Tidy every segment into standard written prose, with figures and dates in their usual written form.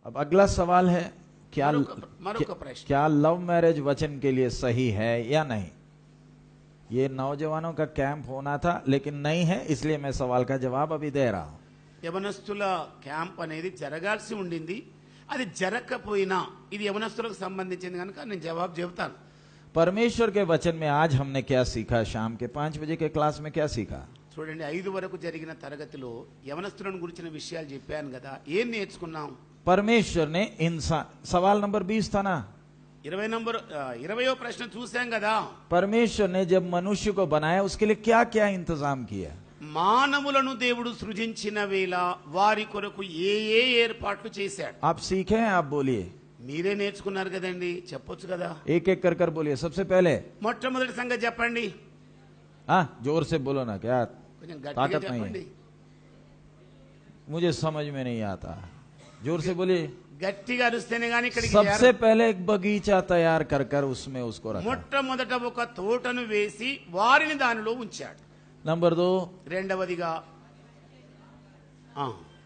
अब अगला सवाल है, क्या मरొక प्रश्न, क्या लव मैरिज वचन के लिए सही है या नहीं? ये नौजवानों का कैंप होना था लेकिन नहीं है, इसलिए मैं सवाल का जवाब अभी दे रहा हूं। యవనస్తుల క్యాంప్ అనేది జరగాల్సి ఉండింది, అది జరగకపోయినా ఇది యవనస్తులకు సంబంధించింది కనుక నేను జవాబు చెబుతాను। परमेश्वर के वचन में आज हमने क्या सीखा? शाम के 5 बजे के क्लास में क्या सीखा? చూడండి, 5 వరకు జరిగిన తరగతిలో యవనస్తులను గురించిన విషయాలు చెప్పాను కదా, ఏం నేర్చుకున్నాం? परमेश्वर ने इंसान, सवाल नंबर 20 था ना, 20వ ప్రశ్న చూసాం కదా। परमेश्वर ने जब मनुष्य को बनाया उसके लिए क्या क्या इंतजाम किया? మానవులను దేవుడు సృజించిన వేళ వారి కొరకు ఏ ఏ ఏర్పాట్లు చేశాడు? आप सीखे हैं? आप बोलिए, మీరే నేర్చుకున్నారు కదండి, చెప్పొచ్చు కదా। एक एक कर बोलिए। सबसे पहले మొట్టమొదటి సంగతి చెప్పండి। हाँ, जोर से बोलो ना, क्या కొంచెం గట్టిగా ताकत नहीं చెప్పండి। है, मुझे समझ में नहीं आता, जोर से बोलिए। గట్టిగా అరుస్తేనే గాని ఇక్కడికి सबसे पहले एक बगीचा तैयार कर उसमें उसको रखा। మొట్టమొదట ఒక తోటను వేసి వారిని దానిలో ఉంచాడు। नंबर 2, రెండవదిగా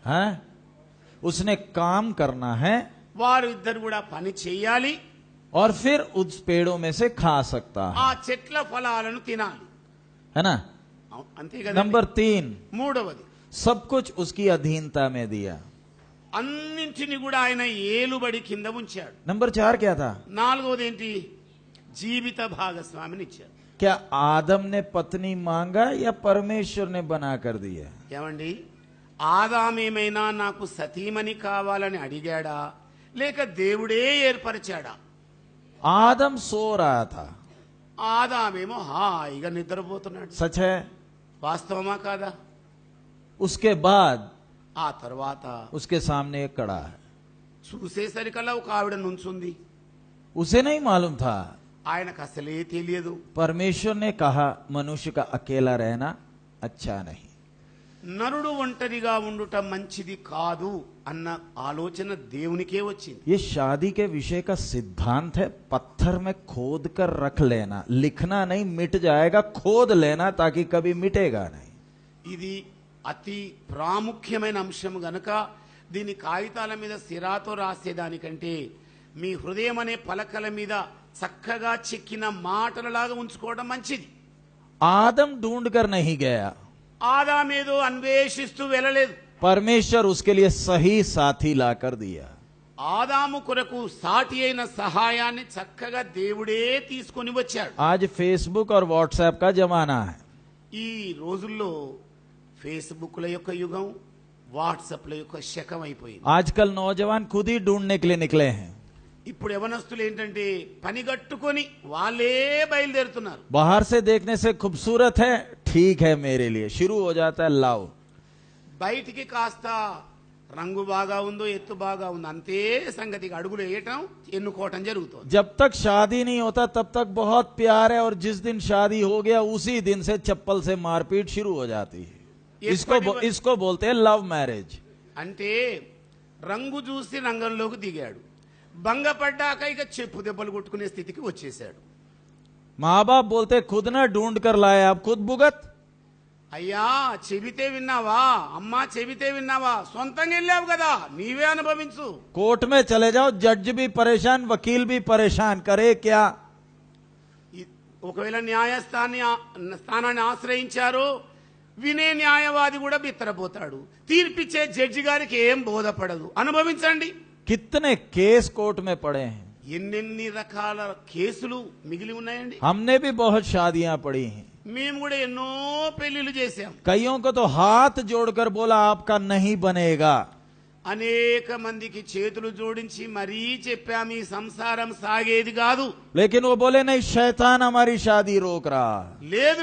है उसने काम करना है వారు ఇద్దరు కూడా పని చేయాలి, और फिर उस पेड़ों में से खा सकता ఆ है, చెట్ల ఫలాలను తినాలి, है ना? అంతే కదా। नंबर 3, మూడవది सब कुछ उसकी अधीनता में दिया। అన్నింటిని కూడా ఆయన ఏలుబడి కింద ఉంచాడు। नंबर 4 क्या था? నాలుగవది ఏంటి? జీవిత భాగస్వామిని ఇచ్చాడు। क्या आदम ने पत्नी मांगा या परमेश्वर ने बना कर दिया? ఏమండి, ఆదామేమైనా నాకు సతీమణి కావాలని అడిగాడా లేక దేవుడే ఏర్పరిచాడా? आदम सो रहा था, ఆదామేమో హాయిగా నిద్రపోతున్నాడు। सच है? వాస్తవమా కాదా? उसके बाद ఆ తర్వాత उसके सामने एक कड़ा है, చూసేసరికల్లా ఒక ఆవిడ నుంచుంది। उसे नहीं मालूम था। ఆయనకు అసలే తెలియదు। परमेश्वर ने कहा मनुष्य का अकेला रहना अच्छा नहीं। నరుడు ఒంటరిగా ఉండుట మంచిది కాదు అన్న ఆలోచన దేవునికే వచ్చింది। ये शादी के विषय का सिद्धांत है, पत्थर में खोद कर रख लेना, लिखना नहीं, मिट जाएगा, खोद लेना ताकि कभी मिटेगा नहीं। ఇది అతి ప్రాముఖ్యమైన అంశం గనక దీని కాగితాల మీద సిరాతో రాసేదానికంటే మీ హృదయం అనే పలకల మీద చక్కగా చెక్కిన మాటలలాగా ఉంచుకోవడం మంచిది। आदम ढूंढ कर नहीं गया, ఆదామేదో అన్వేషిస్తూ వెళ్ళలేదు, परमेश्वर उसके लिए सही साथी लाकर दिया। ఆదాము కొరకు సాటి అయిన సహాయాన్ని చక్కగా దేవుడే తీసుకొని వచ్చాడు। आज फेसबुक और व्हाट्सएप का जमाना है। ఈ రోజుల్లో ఫేస్బుక్ల యొక్క యుగం, వాట్సాప్ల యొక్క శకం అయిపోయింది। आजकल नौजवान खुद ही ढूंढने के लिए निकले हैं। ఇప్పుడు యవనస్తులు ఏంటంటే పనిగట్టుకొని వాళ్ళే బయలుదేరుతున్నారు। बाहर से देखने से खूबसूरत है, ठीक है मेरे लिए, शुरू हो जाता है लव। బయటికి కాస్త రంగు బాగా ఉందో ఎత్తు బాగా ఉందో అంతే సంగతికి అడుగులు వేయటం ఎన్నుకోవటం జరుగుతుంది। जब तक शादी नहीं होता तब तक बहुत प्यार है, और जिस दिन शादी हो गया उसी दिन से चप्पल से मारपीट शुरू हो जाती है। इसको बोलते हैं लव मैरिज। అంటే రంగు చూసి రంగంలోకి దిగాడు, భంగపడ్డాక ఇక చెప్పు దెబ్బలు కొట్టుకునే స్థితికి వచ్చేసాడు। माँ बाप बोलते खुद ना ढूंढ कर लाए, आप खुद भुगत। అయ్యా చెబితే విన్నావా, అమ్మా చెబితే విన్నావా, సొంతంగా వెళ్ళావు కదా నీవే అనుభవించు। कोर्ट में चले जाओ, जज भी परेशान, वकील भी परेशान, करे क्या? ఒకవేళ స్థానాన్ని ఆశ్రయించారో వినే న్యాయవాది కూడా బిత్తరపోతాడు, తీర్పిచ్చే జడ్జి గారికి ఏం బోధపడదు, అనుభవించండి। कितने केस कोर्ट में पड़े हैं, ఎన్నెన్ని రకాల కేసులు మిగిలి ఉన్నాయండి। हमने भी बहुत शादियां पड़ी हैं, మేము కూడా ఎన్నో పెళ్లిళ్ళు చేశాం। कईयों को तो हाथ जोड़कर बोला आपका नहीं बनेगा। అనేక మందికి చేతులు జోడించి మరీ చెప్పాం ఈ సంసారం సాగేది కాదు। लेकिन वो बोले नहीं, शैतान हमारी शादी रोक रहा।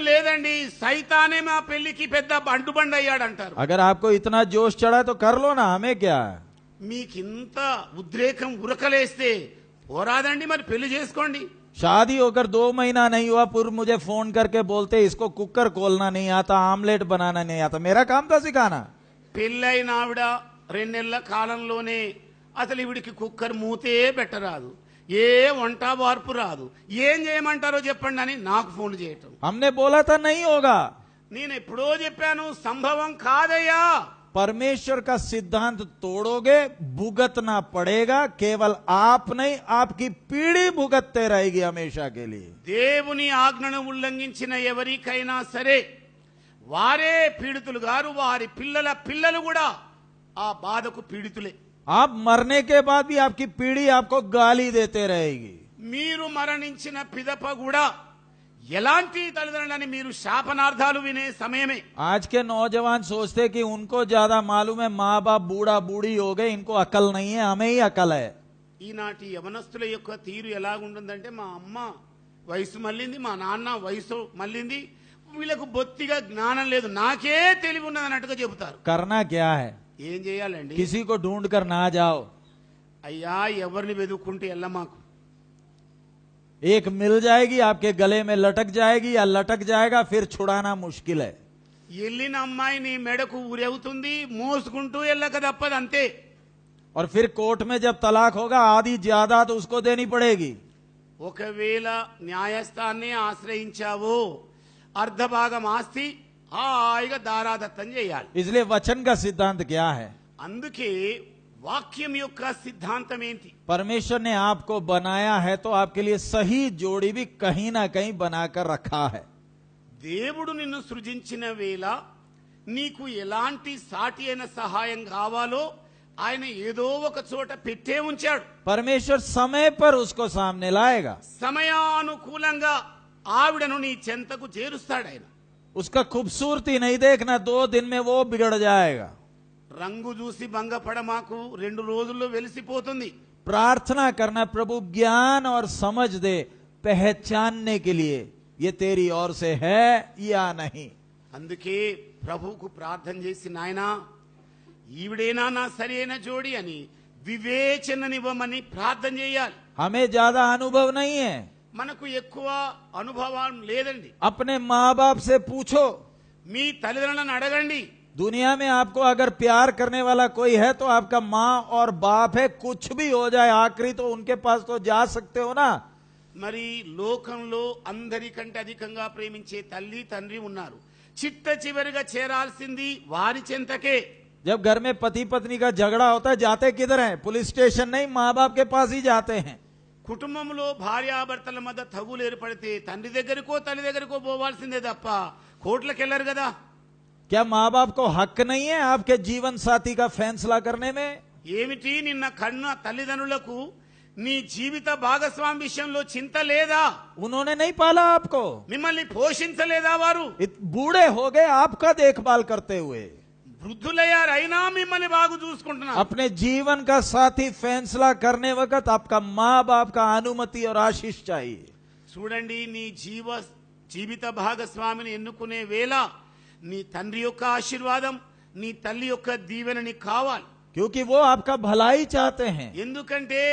లేదండి, సైతానే మా పెళ్లికి పెద్ద బండు అయ్యాడు అంటారు। अगर आपको इतना जोश चढ़ा तो कर लो ना, हमें क्या? మీకింత ఉద్రేకం ఉరకలేస్తే పోరాదండి మరి పెళ్లి చేసుకోండి। शादी होकर 2 महीना नहीं हुआ, पूर्व मुझे फोन करके बोलते इसको कुकर खोलना नहीं आता, आमलेट बनाना नहीं आता, मेरा काम था सिखाना। పెళ్ళైన ఆవిడ 2 నెలల కాలంలోనే అసలు ఇవిడికి కుక్కర్ మూతే పెట్టరాదు, ఏ వంట వార్పు రాదు, ఏం చేయమంటారో చెప్పండి అని నాకు ఫోన్ చేయటం। हमने बोला था नहीं होगा, నేను ఎప్పుడో చెప్పాను సంభవం కాదయ్యా। परमेश्वर का सिद्धांत तोड़ोगे, भुगतना पड़ेगा। केवल आप नहीं, आपकी पीढ़ी भुगतते रहेगी हमेशा के लिए। దేవుని ఆజ్ఞను ఉల్లంఘించిన ఎవరికైనా సరే వారే పీడితులు గారు, వారి పిల్లల పిల్లలు కూడా ఆ బాధకు పీడితులే। आप मरने के बाद भी आपकी पीढ़ी आपको गाली देते रहेगी। మీరు మరణించిన పిదప కూడా ఎలాంటి తల్లిదండ్రులని మీరు శాపనార్థాలు వినే సమయమే। आज के नौजवान सोचते कि उनको ज्यादा मालूम है, माँ बाप बूढ़ा बूढ़ी हो गए, इनको अकल नहीं है, हमें ही अकल है। ఈనాటి యవనస్తుల యొక్క తీరు ఎలాగుంటుందంటే, మా అమ్మ వయసు మళ్ళింది, మా నాన్న వయసు మళ్ళింది, వీళ్ళకు బొత్తిగా జ్ఞానం లేదు, నాకే తెలివి ఉన్నది అన్నట్టుగా చెబుతారు। करना क्या है? ఏం చేయాలండి? किसी को ढूंढ कर ना जाओ। అయ్యా ఎవరిని వెతుక్కుంటే ఎల్లమాకు। एक मिल जाएगी, आपके गले में लटक जाएगी या लटक जाएगा, फिर छुड़ाना मुश्किल है। ఎల్లిన అమ్మాయి నీ మెడకు ఊరేవుతుంది, మోసుకుంటూ ఎల్లక తప్పదు అంతే। और फिर कोर्ट में जब तलाक होगा, आधी ज्यादा तो उसको देनी पड़ेगी। ఒకవేళ న్యాయస్థానాన్ని ఆశ్రయించావో అర్ధభాగం ఆస్తి హాయిగా దారాదత్తం చేయాలి। इसलिए वचन का सिद्धांत क्या है? అందుకే వాక్యం యొక్క సిద్ధాంతం ఏంటి? परमेश्वर ने आपको बनाया है तो आपके लिए सही जोड़ी भी कहीं ना कहीं बनाकर रखा है। దేవుడు నిన్ను సృజించిన వేళ నీకు ఎలాంటి సాటి అయిన సహాయం కావాలో ఆయన ఏదో ఒక చోట పెట్టే ఉంచాడు। परमेश्वर समय पर उसको सामने लाएगा। సమయానుకూలంగా ఆవిడను నీ చెంతకు చేరుస్తాడు ఆయన। उसका खूबसूरती नहीं देखना, 2 दिन में वो बिगड़ जाएगा। రంగు చూసి భంగపడమాకు, 2 రోజుల్లో వెలిసిపోతుంది। प्रार्थना करना, प्रभु ज्ञान और समझ दे पहचानने के लिए ये तेरी ओर से है या नहीं। అందుకే ప్రభువుకు ప్రార్థన చేసి, నాయనా ఈవిడేనా నా సరైన జోడి అని వివేచననివ్వమని ప్రార్థన చేయాలి। हमें ज्यादा अनुभव नहीं है, మనకు ఎక్కువ అనుభవం లేదండి। अपने माँ बाप से पूछो। మీ తల్లిదండ్రులను అడగండి। दुनिया में आपको अगर प्यार करने वाला कोई है तो आपका माँ और बाप है। कुछ भी हो जाए आखिरी तो उनके पास तो जा सकते हो ना। మరి లోకంలో అందరికంటే అధికంగా ప్రేమించే తల్లి తండ్రి ఉన్నారు, చిట్ట చివరిగా చేరాల్సింది వారి చెంతకే। जब घर में पति पत्नी का झगड़ा होता है, जाते किधर हैं? पुलिस स्टेशन नहीं, माँ बाप के पास ही जाते हैं। కుటుంబంలో భార్యాభర్తల మధ్య తగులు ఏర్పడితే తండ్రి దగ్గరకో తల్లి దగ్గరకో పోవాల్సిందే తప్ప కోర్టులకు వెళ్ళరు కదా। क्या माँ बाप को हक नहीं है आपके जीवन साथी का फैसला करने में? ఏమిటి నిన్న కన్న తల్లిదండ్రులకు నీ జీవిత భాగస్వామి విషయంలో చింత లేదా? उन्होंने नहीं पाला आपको, మిమ్మల్ని పోషించలేదా వారు? बूढ़े हो गए आपका देखभाल करते हुए। వృద్ధులయ్యారు, అయినా మిమ్మల్ని బాగు చూసుకుంటున్నారు। अपने जीवन का साथी फैसला करने वक्त आपका माँ बाप का अनुमति और आशीष चाहिए। చూడండి, నీ జీవిత భాగస్వామిని ఎన్నుకునే వేళ నీ తండ్రి యొక్క ఆశీర్వాదం, నీ తల్లి యొక్క దీవెన నీకు కావాలి। क्योंकि वो आपका भलाई चाहते हैं। ఎందుకంటే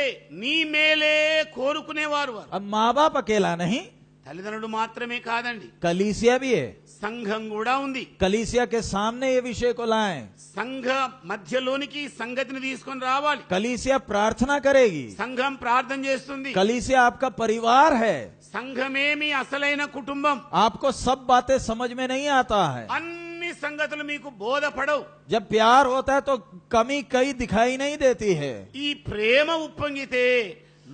నీ మేలే కోరుకునేవారు వారు। अब माँ बाप अकेला नहीं, తల్లిదండ్రులు మాత్రమే కాదండి, कलीसिया भी है। సంఘం కూడా ఉంది। कलीसिया के सामने ये विषय को लाएं। సంఘ మధ్యలోనికి సంగతిని తీసుకొని రావాలి। कलीसिया प्रार्थना करेगी। సంఘం ప్రార్థన చేస్తుంది। कलीसिया आपका परिवार है। సంఘమే మీ అసలైన కుటుంబం। आपको सब बातें समझ में नहीं आता है। అన్ని సంగతులు మీకు బోధపడవు। जब प्यार होता है तो कमी कहीं दिखाई नहीं देती है। ఈ ప్రేమ ఉప్పొంగితే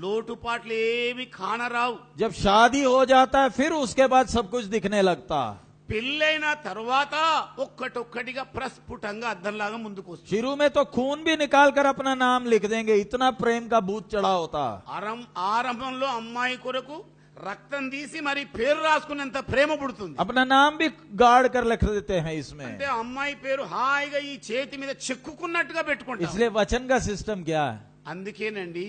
లోటుపాట్లు ఏవి కానరావు। जब शादी हो जाता है फिर उसके बाद सब कुछ दिखने लगता है। పెళ్ళైన తర్వాత ఒక్కటొక్కటిగా ప్రస్ఫుటంగా అద్దంలాగా ముందుకు వస్తుంది। शुरू में तो खून भी निकाल कर अपना नाम लिख देंगे, इतना प्रेम का भूत चढ़ा होता। ఆరంభంలో అమ్మాయి కొరకు రక్తం తీసి మరి పేరు రాసుకునేంత ప్రేమ పుడుతుంది। अपना नाम भी गाड़ कर लिख देते हैं इसमें। అంటే అమ్మాయి పేరు హాయిగా ఈ చేతి మీద చెక్కుకున్నట్టుగా పెట్టుకుంటాం। इसलिए वचन का सिस्टम क्या है? అందుకేనండి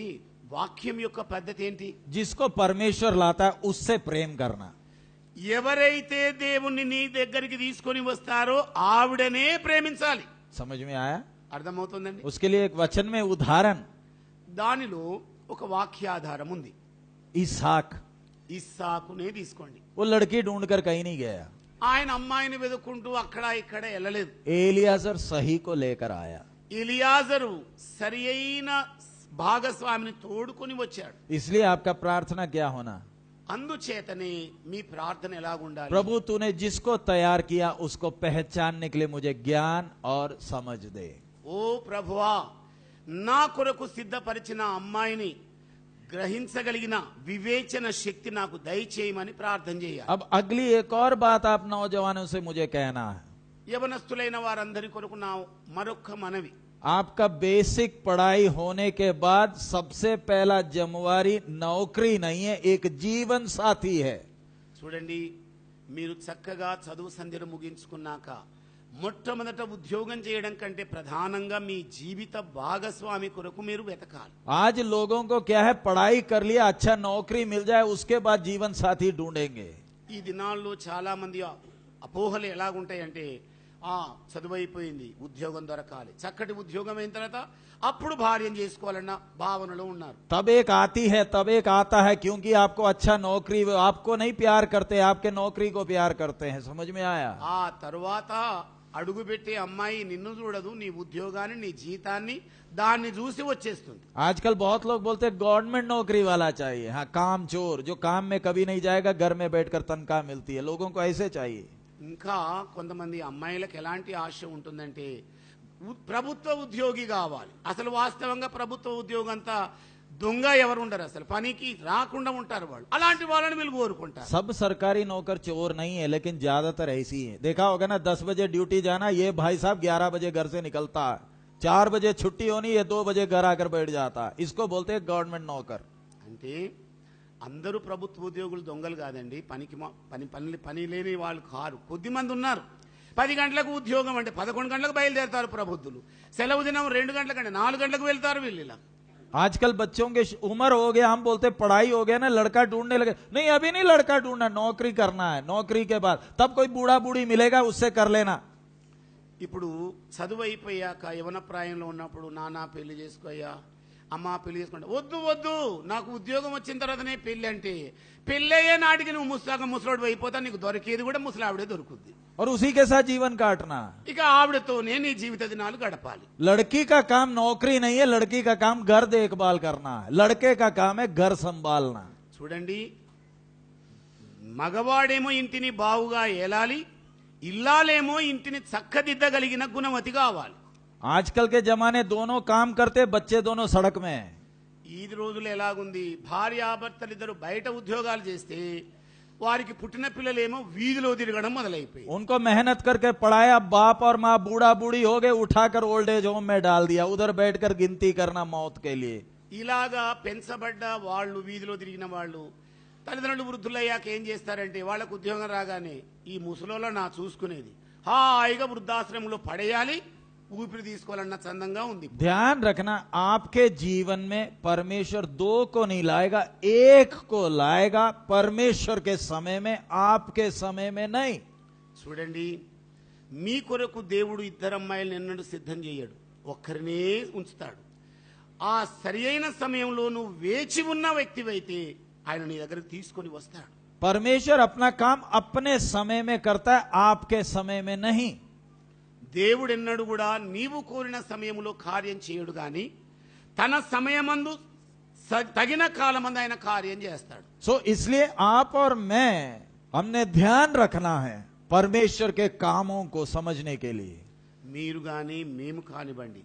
వాక్యం యొక్క పద్ధతి ఏంటి? जिसको परमेश्वर लाता है उससे प्रेम करना। ఎవరైతే దేవుణ్ణి నీ దగ్గరికి తీసుకొని వస్తారో ఆవిడనే ప్రేమించాలి। समझ में आया? అర్థమవుతుందండి? उसके लिए एक वचन में उदाहरण, దానిలో ఒక వాక్యాధారం ఉంది। इसहाक। ఇస్సాకునే తీసుకోండి। वो लड़की ढूंढकर कहीं नहीं गया, ఆయన అమ్మాయిని వెతుక్కుంటూ అక్కడ ఇక్కడ వెళ్ళలేదు। एलियाजर सही को लेकर आया। ఎలియాజరు సరి అయిన భాగస్వామిని తోడుకొని వచ్చాడు। इसलिए आपका प्रार्थना क्या होना? అందుచేతనే మీ ప్రార్థన ఎలాగుండాలి? प्रभु तूने जिसको तैयार किया उसको पहचानने के लिए मुझे ज्ञान और समझ दे। ఓ ప్రభువా, నా కొరకు సిద్ధపరిచిన అమ్మాయిని గ్రహించగలిగిన వివేచన శక్తి నాకు దయచేయమని ప్రార్థన చేయాలి. अब अगली एक और बात आप नौजवानों से मुझे कहना है। యవనస్తులైన వారందరి కొరకు నా మరొక్క మనవి, आपका बेसिक पढ़ाई होने के बाद सबसे पहला जिम्मेवारी नौकरी नहीं है, एक जीवन साथी है। చూడండి, మీరు చక్కగా చదువు సంధ్యను ముగించుకున్నాక మొట్టమొదట ఉద్యోగం చేయడం కంటే ప్రధానంగా మీ జీవిత భాగస్వామి కొరకు మీరు వెతకాలి. आज लोगों को क्या है, पढ़ाई कर लिया, अच्छा नौकरी मिल जाए, उसके बाद जीवन साथी ढूंढेंगे। ఈ దినాల్లో చాలా మంది అపోహలు ఎలాగుంటాయంటే, చదువు అయిపోయింది, ఉద్యోగం దొరకాలి, చక్కటి ఉద్యోగం అయిన తర్వాత అప్పుడు భార్యను చేసుకోవాలన్న భావనలో ఉన్నారు. तब एक आती है, तब एक आता है, क्योंकि आपको अच्छा नौकरी, आपको नहीं प्यार करते, आपके नौकरी को प्यार करते हैं। समझ में आया? ఆ తరువాత అడుగుపెట్టే అమ్మాయి నిన్ను చూడదు, నీ ఉద్యోగాన్ని, నీ జీతాన్ని, దాన్ని చూసి వచ్చేస్తుంది. आजकल बहुत लोग बोलते हैं गवर्नमेंट नौकरी वाला चाहिए। हाँ, काम चोर, जो काम में कभी नहीं जाएगा, घर में बैठकर तनख्वाह मिलती है, लोगों को ऐसे चाहिए। ఇంకా కొంతమంది అమ్మాయిలకు ఎలాంటి ఆశ ఉంటుందంటే ప్రభుత్వ ఉద్యోగి కావాలి. అసలు వాస్తవంగా ప్రభుత్వ ఉద్యోగం అంతా దొంగ ఎవరు ఉండరు, అసలు పనికి రాకుండా ఉంటారు వాళ్ళు. అలాంటి వాళ్ళని వీళ్ళు కోరుకుంటారు. सब सरकारी नौकर चोर नहीं है, लेकिन ज्यादातर ऐसी है। देखा होगा ना, 10 बजे ड्यूटी जाना, ये भाई साहब 11 बजे घर से निकलता है, 4 बजे छुट्टी होनी, ये 2 बजे घर आकर बैठ जाता है। इसको बोलते हैं गवर्नमेंट नौकर। అంటే అందరూ ప్రభుత్వ ఉద్యోగులు దొంగలు కాదండి, పని లేని వాళ్ళు కారు, కొద్ది మంది ఉన్నారు. 10 గంటలకు ఉద్యోగం అంటే 11 గంటలకు బయలుదేరతారు ప్రభుత్వులు, సెలవు దినం 2 గంటలకంటే 4 గంటలకు వెళ్తారు వీళ్ళు. ఇలా आजकल बच्चों के उम्र हो गया, हम बोलते पढ़ाई हो गया ना, लड़का ढूंढने लगे। नहीं, अभी नहीं लड़का ढूंढना, नौकरी करना है, नौकरी के बाद तब कोई बूढ़ा बूढ़ी मिलेगा, उससे कर लेना। ఇప్పుడు చదువు అయిపోయాక యవన ప్రాయంలో ఉన్నప్పుడు, నాన్న పెళ్లి చేసుకోయ్యా, అమ్మ పెళ్లి చేసుకుంటా, వద్దు వద్దు, నాకు ఉద్యోగం వచ్చిన తర్వాతనే పెళ్లి అంటే, పెళ్ళయ్యే నాటికి నువ్వు ముసలోడు అయిపోతా, నీకు దొరికేది కూడా ముసలావిడే దొరుకుద్ది. और उसी के साथ जीवन काटना। ఇక ఆవిడతోనే నీ జీవిత దినాలు గడపాలి. लड़की का काम नौकरी नहीं है, लड़की का काम घर देखभाल करना है, लड़के का काम है घर संभालना। చూడండి, మగవాడేమో ఇంటిని బావుగా ఏలాలి, ఇల్లాలేమో ఇంటిని చక్కదిద్దగలిగిన గుణవతి కావాలి. आजकल के जमाने दोनों काम करते, बच्चे दोनों सड़क में हैं। ఈ రోజులు ఎలాగుంది, భార్యాభర్తలిద్దరు బయట ఉద్యోగాలు చేస్తే వారికి పుట్టిన పిల్లలేమో వీధిలో తిరగడం మొదలైపోయి. उनको मेहनत करके पढ़ाया, बाप और माँ बूढ़ा बूढ़ी हो गए, उठाकर ओल्ड एज होम में डाल दिया, उधर बैठकर गिनती करना मौत के लिए। ఇలాగా పెంచబడ్డ వాళ్ళు, వీధిలో తిరిగిన వాళ్ళు, తల్లిదండ్రులు వృద్ధులయ్యాక ఏం చేస్తారంటే, వాళ్ళకు ఉద్యోగం రాగానే ఈ ముసలోలో నా చూసుకునేది, హాయిగా వృద్ధాశ్రమంలో పడేయాలి, ఊపిరి తీసుకోవాలన్న చందంగా ఉంది. ध्यान रखना, आपके जीवन में परमेश्वर 2 को नहीं लाएगा, 1 को लाएगा, परमेश्वर के समय में, आपके समय में नहीं। చూడండి, మీ కొరకు దేవుడు 2 అమ్మాయిలను ఎన్నడూ సిద్ధం చేయడు, ఒక్కరినే ఉంచుతాడు. ఆ సరి అయిన సమయంలో నువ్వు వేచి ఉన్న వ్యక్తివైతే ఆయన నీ దగ్గరకు తీసుకొని వస్తాడు. परमेश्वर अपना काम अपने समय में करता है, आपके समय में नहीं। దేవుడు ఎన్నడూ కూడా నీవు కోరిన సమయంలో కార్యం చేయడు గాని తన సమయమందు తగిన కాలమందు ఆయన కార్యం చేస్తాడు. सो इसलिए आप और मैं, हमने ध्यान रखना है परमेश्वर के कामों को समझने के लिए। మీరు గాని మేము కానివ్వండి,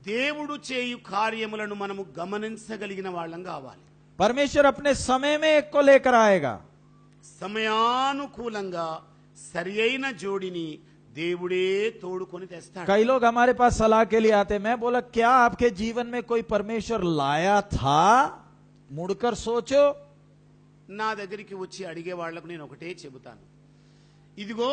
దేవుడు చేయు కార్యములను మనము గమనించగలిగిన వాళ్ళం కావాలి. परमेश्वर अपने समय में एक को लेकर आएगा। సమయానుకూలంగా సరి అయిన జోడిని దేవుడే తోడుకొని తెస్తాడు. कई लोग हमारे पास सलाह के लिए आते, मैं बोला क्या आपके जीवन में कोई परमेश्वर लाया था? मुड़कर सोचो। నా దగ్గరికి వచ్చి అడిగే వాళ్లకు నేను ఒకటే చెబుతాను, ఇదిగో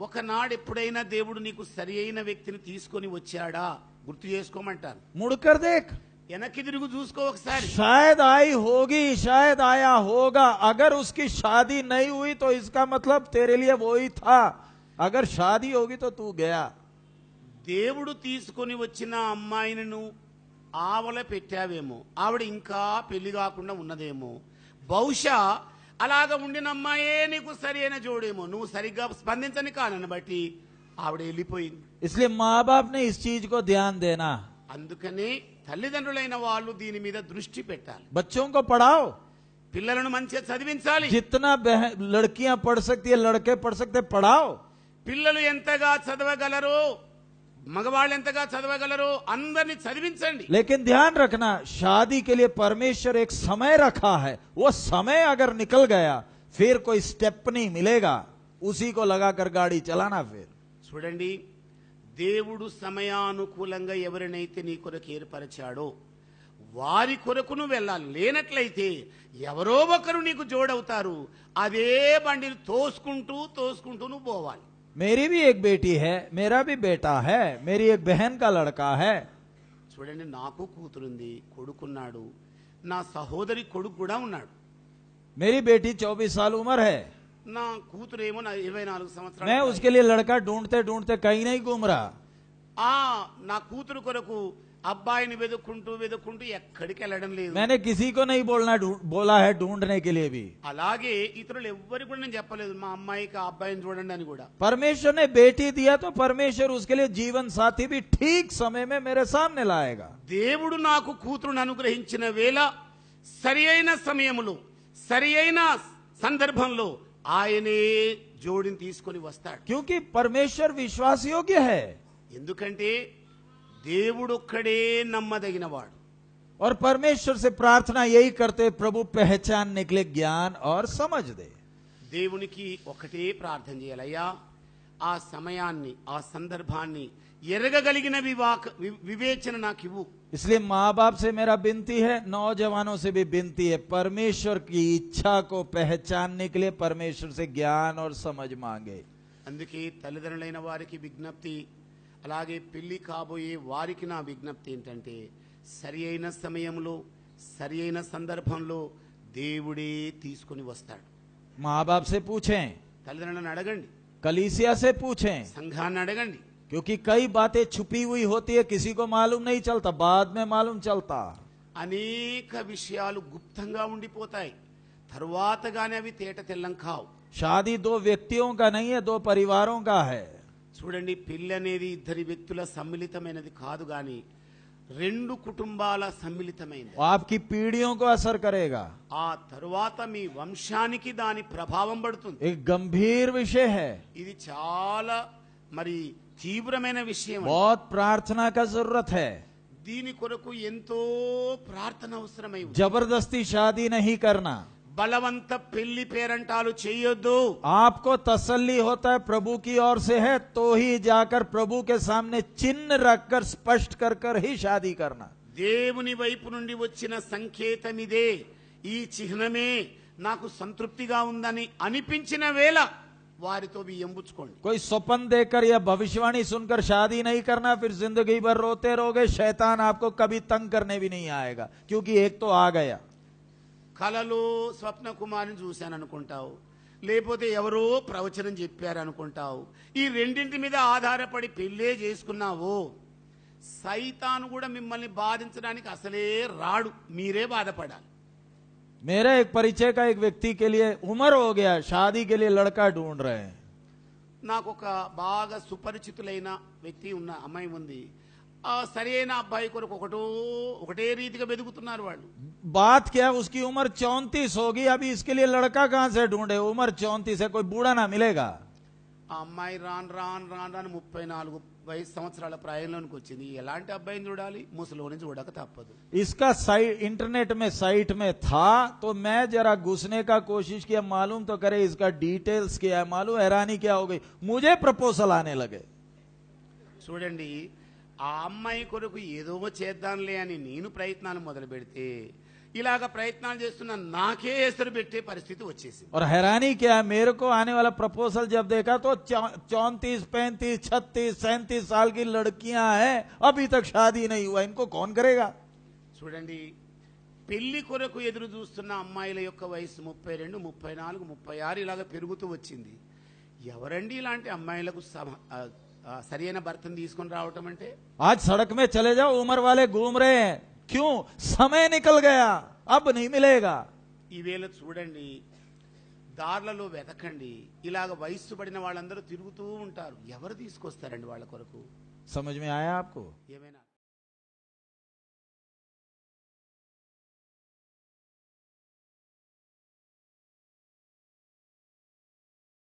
ఒకనాడు ఎప్పుడైనా దేవుడు నీకు సరి అయిన వ్యక్తిని తీసుకొని వచ్చాడా గుర్తు చేసుకోమంటాను. मुड़कर देख, వెనక్కి తిరుగు చూసుకో ఒకసారి. शायद आई होगी, शायद आया होगा। अगर उसकी शादी नहीं हुई तो इसका मतलब तेरे लिए वो ही था, अगर शादी होगी तो तू गया। దేవుడు తీసుకొని వచ్చిన అమ్మాయిని నువ్వు ఆవల పెట్టావేమో, ఆవిడ ఇంకా పెళ్లి కాకుండా ఉన్నదేమో, బహుశా అలాగ ఉండిన అమ్మాయే నీకు సరి అయిన జోడేమో, నువ్వు సరిగ్గా స్పందించని కానని బట్టి ఆవిడ వెళ్ళిపోయింది. इसलिए माँ बाप ने इस चीज को ध्यान देना। అందుకనే తల్లిదండ్రులైన వాళ్ళు దీని మీద దృష్టి పెట్టాలి. बच्चों को पढ़ाओ, పిల్లలను మంచిగా చదివించాలి. जितना लड़कियां पढ़ सकती है, लड़के पढ़ सकते, पढ़ाओ. పిల్లలు ఎంతగా చదవగలరో, మగవాళ్ళు ఎంతగా చదవగలరో అందరిని చదివించండి. लेकिन ध्यान रखना, शादी के लिए परमेश्वर एक समय रखा है. वो समय अगर निकल गया फिर कोई स्टेप नहीं मिलेगा, उसी को लगाकर गाड़ी चलाना. फिर చూడండి, దేవుడు సమయానుకూలంగా ఎవరినైతే నీ కొరకు ఏర్పరిచాడో వారి కొరకు నువ్వు వెళ్ళాలి. లేనట్లయితే ఎవరో ఒకరు నీకు జోడవుతారు. అదే బండిని తోసుకుంటూ తోసుకుంటూ నువ్వు పోవాలి. मेरी भी एक बेटी है, मेरा भी बेटा है, मेरी एक बहन का लड़का है. చూడండి, నాకు కూతురుంది, కొడుకున్నాడు, నా సహోదరి కొడుకు కూడా ఉన్నాడు. मेरी बेटी 24 साल उम्र है. నా కూతురేమో 24 సంవత్సరాలు. मैं उसके लिए लड़का ढूंढते ढूंढते कहीं नहीं घूम रहा. నా కూతురు కొరకు అబ్బాయిని వెతుక్కుంటూ వెతుక్కుంటూ ఎక్కడికి వెళ్ళడం లేదు. मैंने किसी को नहीं बोला है ढूंढने के लिए भी. అలాగే ఇతరులు ఎవ్వరికి కూడా నేను చెప్పలేదు మా అమ్మాయికి ఆ అబ్బాయిని చూడండి అని కూడా. परमेश्वर ने बेटी दिया तो परमेश्वर उसके लिए जीवन साथी भी ठीक समय में मेरे सामने लाएगा. దేవుడు నాకు కూతురును అనుగ్రహించిన వేళ సరి అయిన సమయంలో సరి అయిన సందర్భంలో ఆయనే జోడిని తీసుకొని వస్తాడు. क्योंकि परमेश्वर विश्वास योग्य है. ఎందుకంటే దేవుడొక్కడే నమ్మదగినవాడు. और परमेश्वर से प्रार्थना यही करते, प्रभु पहचानने के लिए ज्ञान और समझ दे. దేవునికి ఒకటే ప్రార్థన చేయాలయ్యా, ఆ సమయాన్ని ఆ సందర్భాన్ని ఎరగగలిగిన వివేచన నాకు ఇవ్వు. इसलिए माँ बाप से मेरा विनती है, नौजवानों से भी विनती है, परमेश्वर की इच्छा को पहचानने के लिए परमेश्वर से ज्ञान और समझ मांगे. అందుకే తల్లిదండ్రులైన వారికి విజ్ఞప్తి, అలాగే పెళ్లి కాబోయే వారికి నా విజ్ఞప్తి ఏంటంటే, సరి అయిన సమయంలో సరి అయిన సందర్భంలో దేవుడే తీసుకొని వస్తాడు. माँ बाप से पूछें, తల్లిదండ్రులను అడగండి, कलीसिया से पूछें, సంఘాన్ని అడగండి. क्योंकि कई बातें छुपी हुई होती है, किसी को मालूम नहीं चलता, बाद में मालूम चलता. అనేక విషయాలు గుప్తంగా ఉండిపోతాయి, తరువాతగానే అవి తేట తెల్లం కావు. शादी दो व्यक्तियों का नहीं है, दो परिवारों का है. చూడండి, పెళ్లి అనేది ఇద్దరి వ్యక్తుల సమ్మిళితమైనది కాదు గాని రెండు కుటుంబాల సమ్మిళితమైనది. आपकी पीढ़ियों को असर करेगा. ఆ తరువాత మీ వంశానికి దాని ప్రభావం పడుతుంది. एक गंभीर विषय है, ఇది చాలా మరి తీవ్రమైన విషయం. बहुत प्रार्थना का जरूरत है. దీని కొరకు ఎంతో ప్రార్థన అవసరమై ఉంది. जबरदस्ती शादी नहीं करना. బలవంత పెళ్లి పేరంటాలు చేయొద్దు. आपको तसल्ली होता है प्रभु की ओर से है तो ही जाकर प्रभु के सामने चिन्ह रखकर स्पष्ट कर कर ही शादी करना. దేవుని వైపు నుండి వచ్చిన సంకేతం ఇదే, ఈ చిహ్నమే నాకు సంతృప్తిగా ఉందని అనిపించిన వేళ వారితో బియ్యంబుచ్చుకోండి. कोई स्वप्न देखकर या भविष्यवाणी सुनकर शादी नहीं करना, फिर जिंदगी भर रोते रहोगे. शैतान आपको कभी तंग करने भी नहीं आएगा, क्योंकि एक तो आ गया. కలలో స్వప్న కుమారిని చూశాను అనుకుంటావు, లేకపోతే ఎవరో ప్రవచనం చెప్పారు అనుకుంటావు. ఈ రెండింటి మీద ఆధారపడి పెళ్ళే చేసుకున్నావు, సైతాను కూడా మిమ్మల్ని బాధించడానికి అసలే రాడు, మీరే బాధపడాలి. मेरा एक परिचय का एक व्यक्ति के लिए उम्र हो गया, शादी के लिए लड़का ढूंढ रहे हैं. నాకు ఒక బాగా సుపరిచితులైన వ్యక్తి ఉన్న అమ్మాయి ఉంది. ఆ సరైన అబ్బాయి కొరకు ఒకటే రీతిగా వెతుకుతున్నారు వాళ్ళు. बात क्या, उसकी उम्र 34 होगी. अभी इसके लिए लड़का कहां से ढूंढे? उम्र 34 है, कोई बूढ़ा ना मिलेगा. ఆ అమ్మాయి రాను 34 వయసు సంవత్సరాల ప్రాయంలోనికి వచ్చింది. ఎలాంటి అబ్బాయిని చూడాలి? ముసలోని చూడక తప్పదు. इसका इंटरनेट में साइट में था, तो मैं जरा घुसने का कोशिश किया, मालूम तो करे इसका डिटेल्स क्या है. मालूम हैरानी क्या हो गई, मुझे प्रपोजल आने लगे. చూడండి, ఆ అమ్మాయి కొరకు ఏదో చేద్దాంలే అని నేను ప్రయత్నాలు మొదలు పెడితే ఇలాగ ప్రయత్నాలు చేస్తున్న నాకే ఎసరు పెట్టే పరిస్థితి వచ్చేసింది. और हैरानी क्या है, मेरे को आने वाला प्रपोजल जब देखा तो 34, 35, 36, 37 साल की लड़कियां हैं, अभी तक शादी नहीं हुआ. इनको कौन करेगा? చూడండి, పెళ్లి కొరకు ఎదురు చూస్తున్న అమ్మాయిల యొక్క వయసు 32, 34, 36 ఇలాగ పెరుగుతూ వచ్చింది. ఎవరండి ఇలాంటి అమ్మాయిలకు సరైన భర్తను తీసుకొని రావటం అంటే? आज सड़क में चले जाओ, उम्र वाले घूम रहे हैं. क्यों? समय निकल गया, अब नहीं मिलेगा. ఈవేళ చూడండి, దారులలో వెతకండి, ఇలాగ వయస్సు పడిన వాళ్ళందరూ తిరుగుతూ ఉంటారు. ఎవరు తీసుకొస్తారండి వాళ్ళ కొరకు? समझ में आया आपको? ఏమైనా